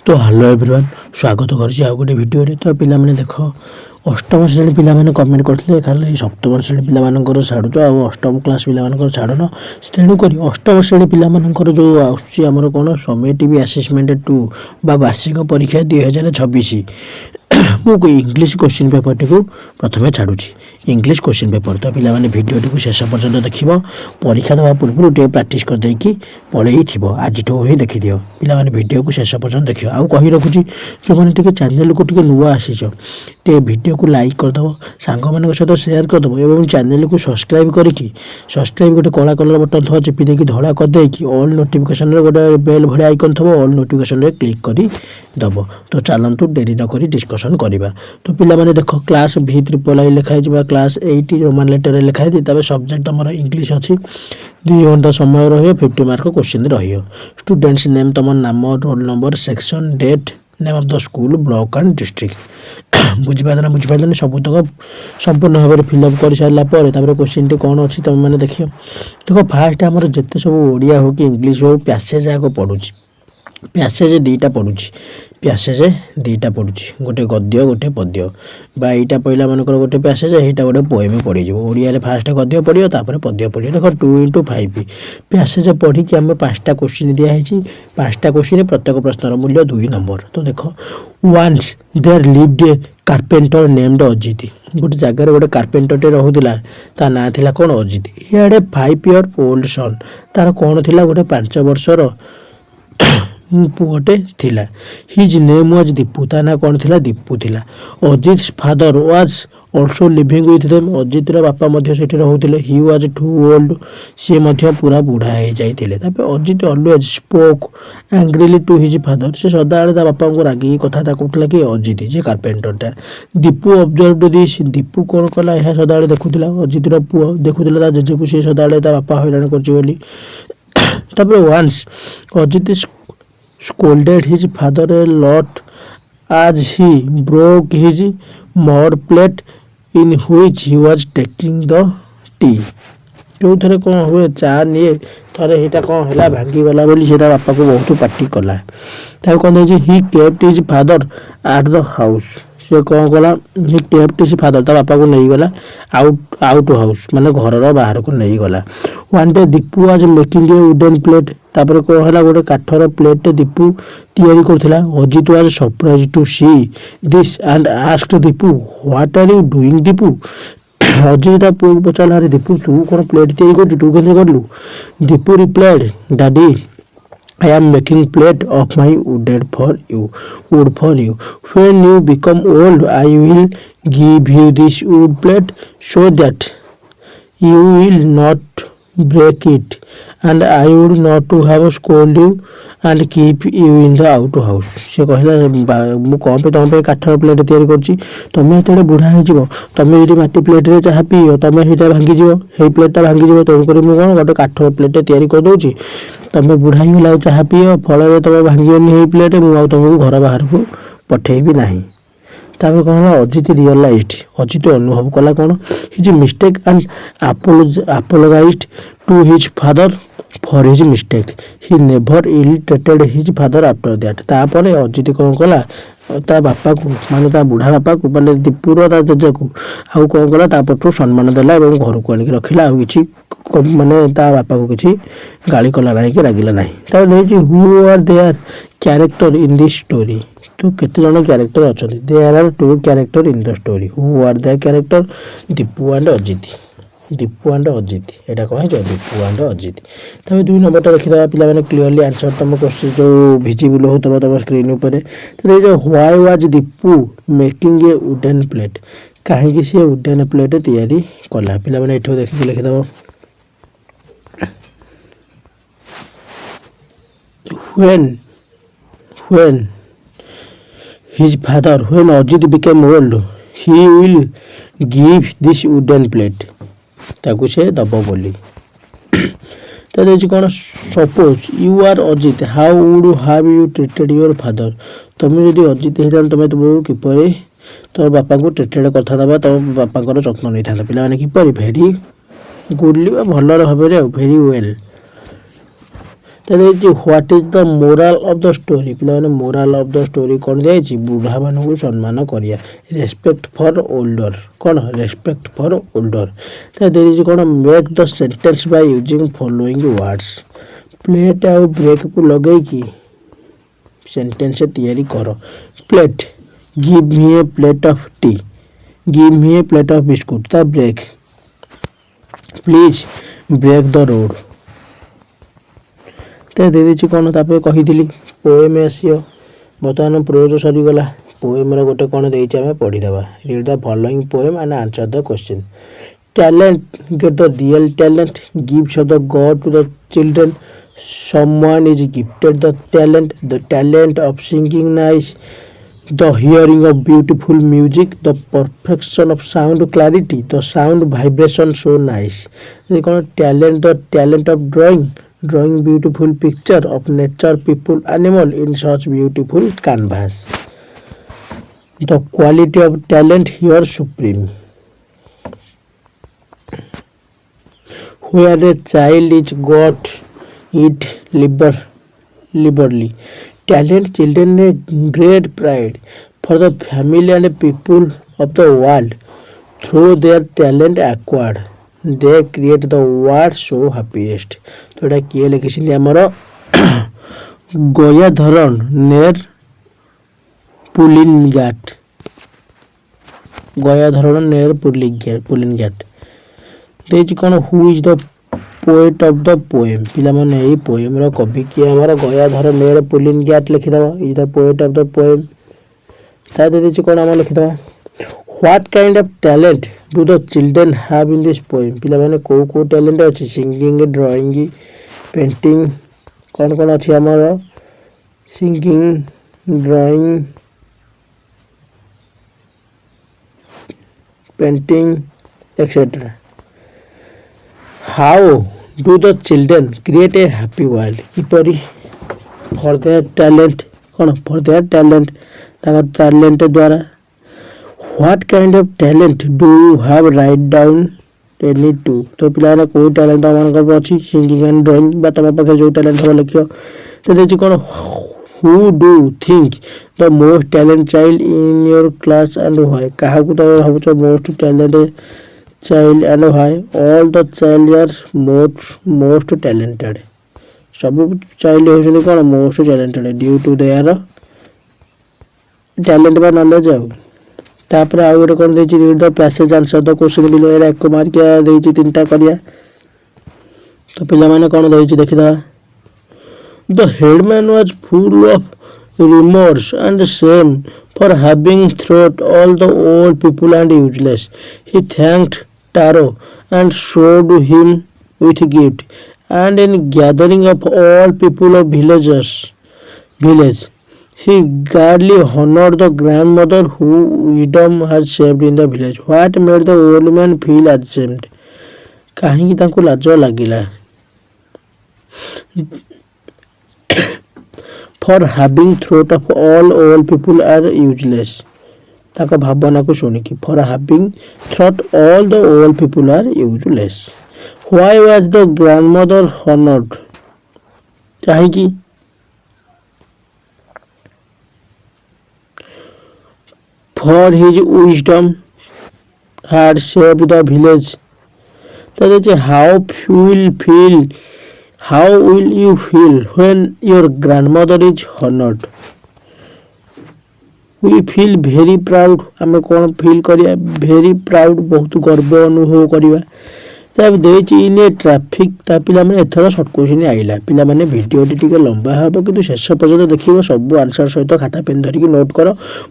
तो hello everyone स्वागत करुँच आउ गोटे भिडियो तो पे देख अष्टम श्रेणी पे कमेंट करते खाली सप्तम श्रेणी पे छाड़ुच अष्टम क्लास पे छाड़न तेणुक अष्टम श्रेणी पे जो आमर कौन समेटिव आसेसमेंट 2 वार्षिक परीक्षा 2026 मुझे इंग्लिश क्वेश्चन पेपर टी प्रथम छाड़ुची इंग्लिश क्वेश्चन पेपर तो पे भिडियो टी शेष पर्यटन देख परीक्षा देवा पूर्व टे प्राक्ट करदे पलि थी आज ही देखीद पे भिडियो को शेष पर्यटन देख आउ कही रखुची जो मैंने चैनल को नुआ आसीच टे भिडियो को लाइक करदेव सांग मान सहित सेयार करदेव और चैनल को सब्सक्राइब करके सब्सक्राइब गोटे कला कलर बटन थो चिपी देकी धड़ा करदे ऑल नोटिफिकेशन गोटे बेल भाई आइकन थो ऑल नोटिफिकेशन क्लिक करदब तो चलतु डेरी नक डिस्कसन करवा तो पे देख क्लास V3 लिखाई क्लास 8 रोमान लेटर लिखाई तब सब्जेक्ट तुम इंग्लिश अच्छी 2 घंटा समय रही 50 मार्क क्वेश्चन रही स्टूडेंट्स नेम तुम नाम roll number section date name of the school block and district बुझिपारे सबुतक संपूर्ण भाव में फिलअप कर सारापर क्वेश्चन टी कौन अच्छी तुम मैंने देख फास्ट आमर जिते सब ओडिया हो कि इंग्लिश हो पैसेज आग पढ़ुची पैसेज दुईटा पढ़ुची पैसेज दुईटा पढ़ुची गोटे गद्य गोटे पद्य बाईटा पहला मानकर गोटे पैसेज यहाँ गोटे पोएम पढ़ी ओडिया फास्ट गद्य पढ़ो तापर पद्य पढ़ो देख 2 × 5 पैसेज पढ़ी आम 5टा क्वेश्चन दिखाई 5टा क्वेश्चन प्रत्येक प्रश्नर मूल्य 2 नंबर तो देख once there lived a carpenter named Ajit गोटे जगार गोटे कारपेंटरटे रोला ता ना थिला कौन अजित इे 5 year old सन तार कौन थिला गोटे 5 वर्षर पुअटे थिला हिज नेम वाज दीपू ता ना कौन थिला दीपू थिला Ajit father was also living with them Ajit बापा मध्य सेठी रहउथिले ही वाज टू ओल्ड से मध्य पूरा बुढ़ा हो जाइथिले तापर Ajit always spoke angrily to his father से सदाळे ता बापा को रागी कथा ता कहउथला कि अजित जे कारपेंटरटा दीपू ऑब्जर्व्ड दिस दीपू कोन कला यह सदाळे देखुथिला अजित रो पुओ देखुथिला ता जेजे को से सदाळे ता बापा हैरान करछि बोली तापर once Ajit scolded his father a lot as he broke his mud plate in which he was taking the tea जो थे कौन हुए चा निए थे यहाँ कौन है भांगी गला बोली से बापा को बहुत पार्टी कला कौन he kept his father at the house से कौन कला ही केप्ट हिज फादर ता बापा को नहीं गला आउट हाउस माने घर बाहर को नहीं गला वन डे दीपू आज मेकिंग ए वुडन प्लेट तापर कौन है गोटे काठर प्लेट दीपू तैयारी करथिला Ajit was surprise to see this and asked Deepu what are you doing Deepu Ajit पुओ पचारा अरे दीपू तू कौन प्लेट तैयारी कर तू कैसे करलु Deepu replied daddy I am making plate of my wood for you. When you become old, I will give you this wood plate so that you will not break it, and I would not to have scold you and keep you in the out house. से कहला मु कौन पे तुम पे काठर plate तैयारी करछि तुम एते बुढ़ा हो जिवो तुम यदि माटी प्लेट रे चाहा पियो तुम हिटा भांगी जिवो हे प्लेटटा भांगी जिवो तेणु करी मु कोन गोटे काठर प्लेट तैयारी कर दउछि तुम बुढ़ा ही गला चाहा पियो फल तुम भांगियोनी हे प्लेट मु तुमको घर बाहर को पठेबी नाही तापर कौन अजित रियलाइज्ड अजित अनुभव कला कौन his mistake and apologized to his father for his mistake he never ill treated his father after that तापर अजित कौन कला ता बापा को माने ता बुढ़ा बापा को माने दीपुर ता जजे को आउ कौन कला तापर सम्मान देला और घर को आनिक रखिला आ किछि माने ता बापा को किछि गाली कला नाही कि रागिला नाही तापर देखि who are there character in this story तो केते जन कैरेक्टर अछथि there are 2 character in the story who are the character Deepu and Ajit एटा कहे जो दीपू एंड अजित तब 2 नंबर रखिदा पिला माने क्लियरली आंसर तुम क्वेश्चन जो विजिबल होतबा तब स्क्रीन ऊपर तो जो why was Deepu making a wooden plate काहे कि से वुडन प्लेट तैयारी कला पिला माने एठो देखि लिखिदबो when his father when Ajit became old he will give this wooden plate ताकू से दब बोली तो देखिए कौन suppose you are Ajit how would have you treated your father तुम जब अजित होता तुम तुमको किपर तो बापा को ट्रीटेड करता दबा तुम बापा जत्न नहीं था पे किपर भेरी गुडली भल भाव में भेरी वेल ତାହେଲେ ହେଇଛି what is the moral of the story. ପିଲାମାନେ ମୋରାଲ ଅଫ୍ ଦ ଷ୍ଟୋରି କ'ଣ ଦିଆଯାଇଛି? ବୁଢ଼ାମାନଙ୍କୁ ସମ୍ମାନ କରିବା, ରେସ୍ପେକ୍ଟ ଫର୍ ଓଲ୍ଡର। କ'ଣ? Respect for older. ତାହେଲେ ଦେଇଛି କ'ଣ? Make the sentence by using following words. Plate ଆଉ ବ୍ରେକ୍କୁ ଲଗେଇକି ସେଣ୍ଟେନ୍ସ ତିଆରି କର। Plate, give me a plate of tea, give me a plate of biscuit. ତା break, please break the road. ତ ଦେଇଦେଇଛି କ'ଣ? ତାପରେ କହିଥିଲି ପୋଏମ୍ ଆସିବ। ବର୍ତ୍ତମାନ ପ୍ରୋଜ ସରିଗଲା, ପୋଏମ୍ର ଗୋଟେ କ'ଣ ଦେଇଛି ଆମେ ପଢ଼ିଦେବା। Read the following poem and answer the question. Talent, get the real talent, gives of the God to the children. Someone is gifted the talent of singing nice, the hearing of beautiful music, the perfection of sound clarity, the sound vibration so nice. Talent, the talent of drawing beautiful picture of nature, people, animal in such beautiful canvas. The quality of talent here supreme. Where a child is got it liberally. Talent children a great pride for the family and people of the world. Through their talent acquired, they create the world so happiest. तो এটা কিয়ে লিখিছিলি আমার গয়াধরন নের পুলিনঘাট। গয়াধরন নের পুলিনঘাট। ଦେଇଛି କ'ଣ? Who is the poet of the poem. ପିଲାମାନେ ଏଇ ପୋଏମ୍ର କବି କିଏ? ଆମର ଗୟାଧର ମେର ପୁଲିନଘାଟ ଲେଖିଦେବା। Is the poet of the poem. ତା ଦେଇଛି କ'ଣ? ଆମର ଲେଖିଦେବା what kind of talent do the children have in this poem. ପିଲାମାନେ କେଉଁ କେଉଁ ଟ୍ୟାଲେଣ୍ଟ ଅଛି? Singing, drawing, painting. କ'ଣ କ'ଣ ଅଛି ଆମର? Singing, drawing, painting etcetera. How do the children create a happy world? କିପରି? for their talent। କ'ଣ? for their talent, ତାଙ୍କ ଟ୍ୟାଲେଣ୍ଟ ଦ୍ୱାରା। what kind of talent do you have? write down any two। ତ ପିଲାମାନେ କେଉଁ ଟ୍ୟାଲେଣ୍ଟ ମାନଙ୍କର ଅଛି? Singing and drawing, ବା ତମ ପାଖରେ ଯେଉଁ ଟ୍ୟାଲେଣ୍ଟ ହେବ ଲେଖିବ। ତ ଦେଇଛି କ'ଣ? who do you think the most talented child in your class and why? କାହାକୁ ତମେ ଭାବୁଛ most talented child and why? all the child are most talented। ସବୁ ଚାଇଲ୍ଡ ହେଉଛନ୍ତି କ'ଣ? most talented due to their talent ବା knowledge। ଆଉ ତାପରେ ଆଉ ଗୋଟେ କ'ଣ ଦେଇଛି? read the passage answer the question below। ଏରା 1 ମାର୍କିଆ ଦେଇଛି, 3ଟା କରିବା। ତ ପିଲାମାନେ କ'ଣ ଦେଇଛି ଦେଖିଦେବା। The headman was full of remorse and shame for having thrown all the old people and useless. He thanked Taro and showed him with gift, and in gathering of all people of village, he gladly honored the grandmother whose wisdom had saved in the village. What made the old man feel ashamed? କାହିଁକି ତାଙ୍କୁ ଲାଜ ଲାଗିଲା? For having thought of all people are useless। ତାଙ୍କ ଭାବନାକୁ ଶୁଣିକି for having thought all the old people are useless। Why was the grandmother honored? କାହିଁକି? For his wisdom had saved the village। ତ ଦେଇଛି how will you feel when your grandmother is honored? we feel very proud। ଆମେ କ'ଣ feel କରିବା? very proud, ବହୁତ ଗର୍ବ ଅନୁଭବ କରିବା। ତାପରେ ଦେଇଛି in a traffic। ତା ପିଲାମାନେ ଏଥର ସର୍ଟ କ୍ୱେଶ୍ଚିନ୍ ଆଇଲା। ପିଲାମାନେ ଭିଡ଼ିଓଟି ଟିକେ ଲମ୍ବା ହେବ, କିନ୍ତୁ ଶେଷ ପର୍ଯ୍ୟନ୍ତ ଦେଖିବ। ସବୁ ଆନ୍ସର ସହିତ ଖାତା ପେନ୍ ଧରିକି ନୋଟ୍ କର।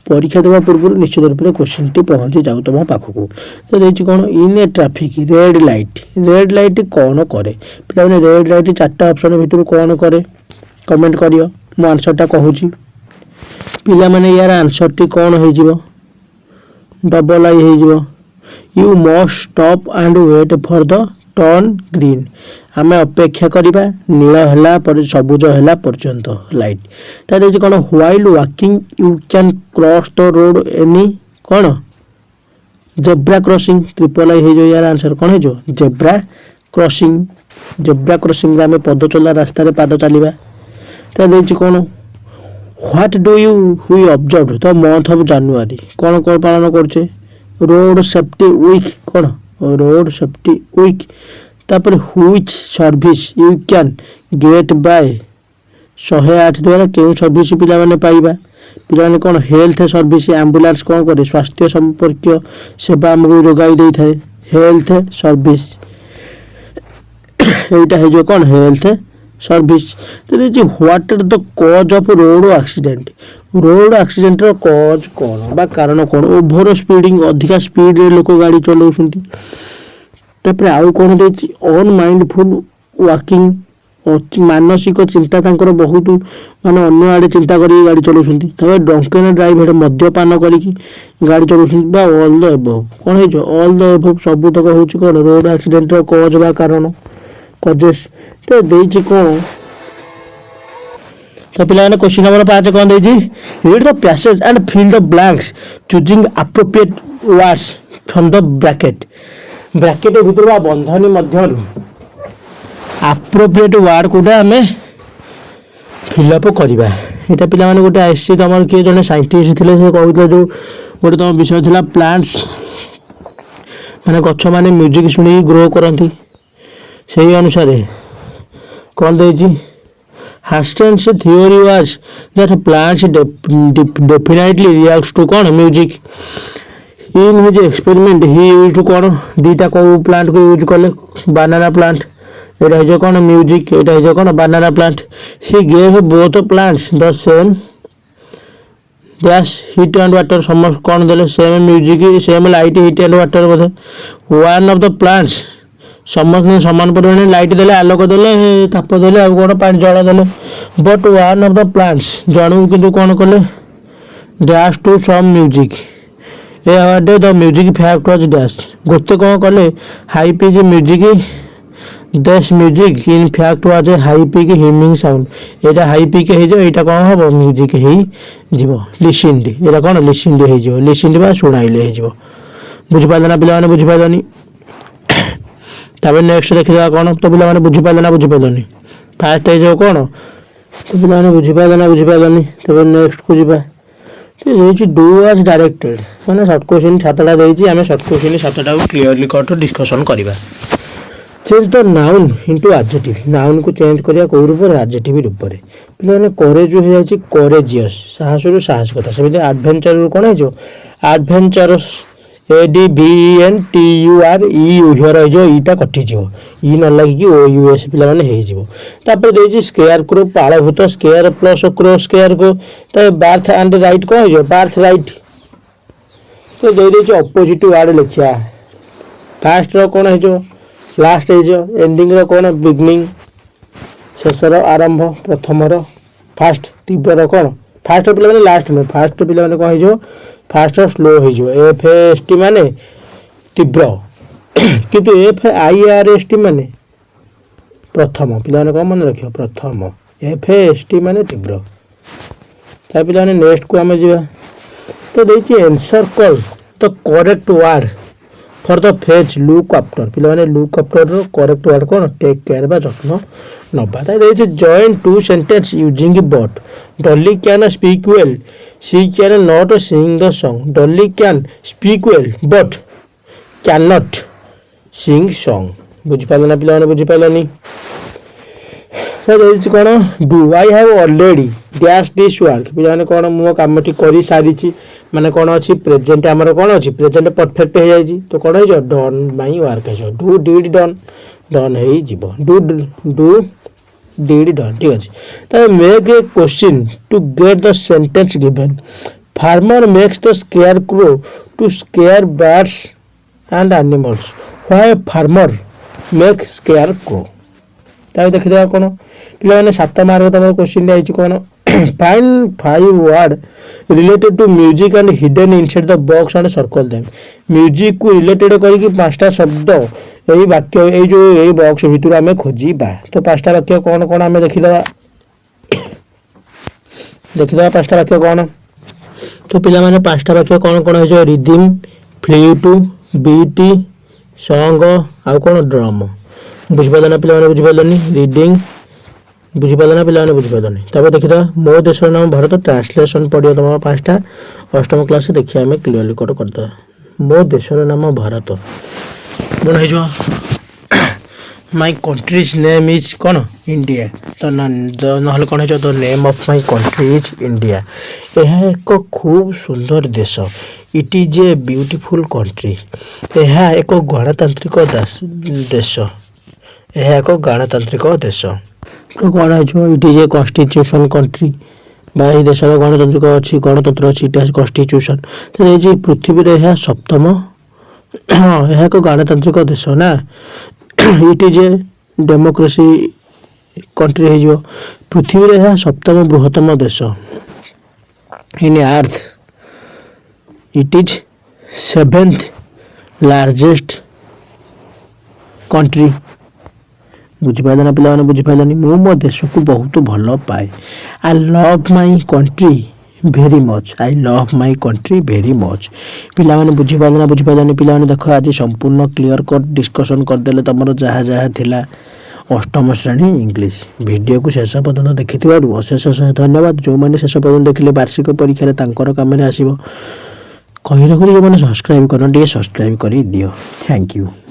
ପରୀକ୍ଷା ଦେବା ପୂର୍ବରୁ ନିଶ୍ଚିତ ରୂପରେ କ୍ୱେଶ୍ଚିନ୍ଟି ପହଞ୍ଚି ଯାଉ ତମ ପାଖକୁ। ତ ଦେଇଛି କ'ଣ? in a traffic red light। Red light କ'ଣ କରେ? ପିଲାମାନେ ରେଡ୍ ଲାଇଟ୍ 4ଟା ଅପସନ୍ ଭିତରୁ କ'ଣ କରେ? କମେଣ୍ଟ କରିବ। ମୁଁ ଆନ୍ସରଟା କହୁଛି। ପିଲାମାନେ ୟାର ଆନ୍ସରଟି କ'ଣ ହେଇଯିବ? ଡବଲ୍ ଆଇ ହେଇଯିବ। You must stop and wait for the turn green। ଆମେ ଅପେକ୍ଷା କରିବା ନୀଳ ହେଲା ପରେ, ସବୁଜ ହେଲା ପର୍ଯ୍ୟନ୍ତ ଲାଇଟ୍। ତା ଦେଇଛି କ'ଣ? while walking you can cross the road any କ'ଣ? Zebra crossing. ଟ୍ରିପଲ୍ ଆଇ ହେଇଯିବ। ୟାର ଆନ୍ସର କ'ଣ ହେଇଯିବ? Zebra crossing. जेब्रा क्रॉसिंग आम पद चला रास्तार पाद चलवा तो देखिए कौन व्हाट डू यू हुई observe the month of January कौन कौन पालन करछे रोड सेफ्टी वीक कौन रोड सेफ्टी वीक तापर which service you can get by 108 द्वारा क्यों सर्विस पिला माने पाइबा पिला माने कौन हेल्थ सर्विस एम्बुलेंस कौन करे स्वास्थ्य संपर्क सेवा हमको जोगाई दे थाए हेल्थ सर्विस एटा है जो कौन हेल्थ सर्विस तो देखिए what are the cause of road accident रो कॉज कौन बा कारण कौन ओभर स्पीडिंग अधिका स्पीड रे लोक गाड़ी चलाउछंती तापर आउ कौन देछि अन माइंडफुल वर्किंग मानसिक चिंता तांकर बहुत माने अन्य आड़े चिंता करी गाड़ी चलाउछंती तबे ड्रंकन ड्राइव हेड मद्यपान करी गाड़ी चलाउछंती बा ऑल द एबव कौन है जो ऑल द एबव सब तक होछि कौन रोड एक्सीडेंट रो कॉज बा कारण कॉजेस तो देछि कौन तो पिलाने क्वेश्चन नंबर 5 कौन देछि read the passage and fill the blanks choosing appropriate words from the bracket bracket भीतर बा बंधनी मध्यरु एप्रोप्रिएट वर्ड कोटा हमें फिलअप करबा एटा पिला माने गोटे आईसी तमर के जने साइंटिस्ट थिले से कहउतले जो गोटे तम विषय थिला प्लांट्स माने गछ माने म्यूजिक सुनी ग्रो करंती सही अनुसार कौन देछि Hastan's theory was that plants definitely reacts to कौन music in his experiment he used कौन दीटा को प्लांट को यूज कले बनाना प्लांट एटा है जो कौन म्यूजिक एटा है जो कौन बनाना plant he gave both plants the same dash heat and water समस्त कौन देले same music same light heat and water बोले one of the plants समस्त ने समान परिमाण लाइट देले आलोक देले ताप देले आ कोन पानी जल देले but one of the plants जणु किंतु कोन कले डैश टू सम म्यूजिक ए हवाडे the music fact was dash गोते कोन कले high pitch music this music in fact was a high pitch humming sound एटा हाई पिच हे जो एटा कोन हबो म्यूजिक हे जीवो लिसनड एटा कोन लिसनड हे जीवो लिसनड बा सुनाइले हे जीवो बुझ पालना पिला माने बुझ पालनी तब नेक्स्ट देखा कौन तो पिला बुझीपारे ना बुझीपारे फास्ट है कौन तो पिला बुझीपारे तब नेक्स्ट को जा तो डू एज डायरेक्टेड मैंने सर्ट क्वेश्चन 7टा देती आम सर्ट क्वेश्चन 7टा को क्लीयरली कट डिस्कसन करवा change the noun into adjective noun को चेंज करिया को रूप रे एडजेक्टिव रूप रे पिला ने करेज हो जाई करेजियस साहस रु साहसिकता सेबे एडवेंचर रु कोन है जो एडवेंचरस ADVENTURE हियर जो ईटा कटि जो ई न लगी ओ यूएस पिला माने हे जिवो तापर देछि स्क्वायर क्रो पाळभूत स्क्वायर प्लस क्रो स्क्वायर को त बार्थ एंड राइट को जो बार्थ राइट तो दे देछि ऑपोजिट वर्ड लिखिया फास्ट रो कोन है जो लास्ट है जो एंडिंग रो कोन बिगनिंग शेषर आरंभ प्रथम रो फास्ट तीव्र रो कोन फास्ट पिला माने लास्ट नो फास्ट पिला माने को है जो फास्ट स्लो हो FAST माने तीव्र किंतु FIRST माने प्रथम पिला ने मन रखियो प्रथम FAST माने तीव्र ता पिला ने नेक्स्ट को हमें जीवा तो देछि answer call the correct word for the phrase look after पिला माने लुक आफ्टर रो करेक्ट वर्ड कोन टेक केयर बा जत्न नबा ता देछि join two sentences using but Dolly can speak well she can not sing the song Dolly can speak well but cannot sing song बुझ पालना पिला ने बुझ पालनी सर कोन do I have already dash this work पिला ने कोन मो कामटी करी सारिची माने कोन अछि प्रेजेंट हमर कोन अछि प्रेजेंट परफेक्ट हे जाई तो कोन है जो डन माय वर्क है जो डू डिड डन डन हे जीवो डू did done ठीक अछि त make a question to get the sentence given farmer makes the scarecrow to scare birds and animals why farmer make scarecrow ताई देखिदा कोन पिला माने 7 मार्क तम क्वेश्चन दे आइछि कोन find 5 word related to music and hidden inside the box and circle them music को रिलेटेड करी कि 5टा शब्द यही वाक्य ये जो यही बॉक्स भितर आम खोजा तो 5टा वाक्य कौन कौन आम देखीदा 5टा वाक्य कौन तो पिला माने 5टा वाक्य कौन कौन है रिदिम फ्लूट बीट सॉन्ग आ कौन ड्रम ବୁଝିପାରିଲ ନା ପିଲାମାନେ? ବୁଝିପାରିଲନି? ରିଡ଼ିଂ ବୁଝିପାରିଲ ନା ପିଲାମାନେ? ବୁଝିପାରିଲନି? ତାପରେ ଦେଖିବା ମୋ ଦେଶର ନାମ ଭାରତ। ଟ୍ରାନ୍ସଲେସନ୍ ପଡ଼ିବ ତୁମର 5ଟା ଅଷ୍ଟମ କ୍ଲାସରେ। ଦେଖିବା ଆମେ କ୍ଲିୟରଲି କୋଟ କରିଦେବା। ମୋ ଦେଶର ନାମ ଭାରତ କ'ଣ ହେଇଯିବ? ମାଇ କଣ୍ଟ୍ରିଜ୍ ନେମ୍ ଇଜ୍ କ'ଣ? ଇଣ୍ଡିଆ। ତ ନହେଲେ କ'ଣ ହେଇଯିବ? The name of my country is India. ଏହା ଏକ ଖୁବ୍ ସୁନ୍ଦର ଦେଶ। It is a beautiful country. ଏହା ଏକ ଗଣତାନ୍ତ୍ରିକ ଦେଶ। ଏହା ଏକ ଗଣତାନ୍ତ୍ରିକ ଦେଶ। କ'ଣ ହେଇଯିବ? It is a constitution country. ବା ଏହି ଦେଶର ଗଣତାନ୍ତ୍ରିକ ଅଛି, ଗଣତନ୍ତ୍ର ଅଛି। ଇଟ୍ ହାଜ୍ କନଷ୍ଟିଚ୍ୟୁସନ୍। ତ ଏ ଯେ ପୃଥିବୀରେ ଏହା ସପ୍ତମ, ଏହା ଏକ ଗଣତାନ୍ତ୍ରିକ ଦେଶ ନା। It is a democracy country ହେଇଯିବ। ପୃଥିବୀରେ ଏହା ସପ୍ତମ ବୃହତ୍ତମ ଦେଶ। In earth it is 7th largest country. ବୁଝିପାରିଲ ନା ପିଲାମାନେ? ବୁଝିପାରିଲନି? ମୁଁ ମୋ ଦେଶକୁ ବହୁତ ଭଲ ପାଏ। I love my country very much. I love my country very much. ପିଲାମାନେ ବୁଝିପାରିଲ ନା? ବୁଝିପାରିଲନି? ପିଲାମାନେ ଦେଖ ଆଜି ସମ୍ପୂର୍ଣ୍ଣ କ୍ଲିୟର କଟ୍ ଡିସ୍କସନ୍ କରିଦେଲେ ତୁମର ଯାହା ଯାହା ଥିଲା ଅଷ୍ଟମ ଶ୍ରେଣୀ ଇଂଲିଶ। ଭିଡ଼ିଓକୁ ଶେଷ ପର୍ଯ୍ୟନ୍ତ ଦେଖିଥିବାରୁ ଅଶେଷ ଧନ୍ୟବାଦ। ଯେଉଁମାନେ ଶେଷ ପର୍ଯ୍ୟନ୍ତ ଦେଖିଲେ ବାର୍ଷିକ ପରୀକ୍ଷାରେ ତାଙ୍କର କାମରେ ଆସିବ। କହି ରଖୁଛି ଯେଉଁମାନେ ସବସ୍କ୍ରାଇବ୍ କରନ୍ତି ଟିକେ ସବସ୍କ୍ରାଇବ୍ କରିଦିଅ। Thank you.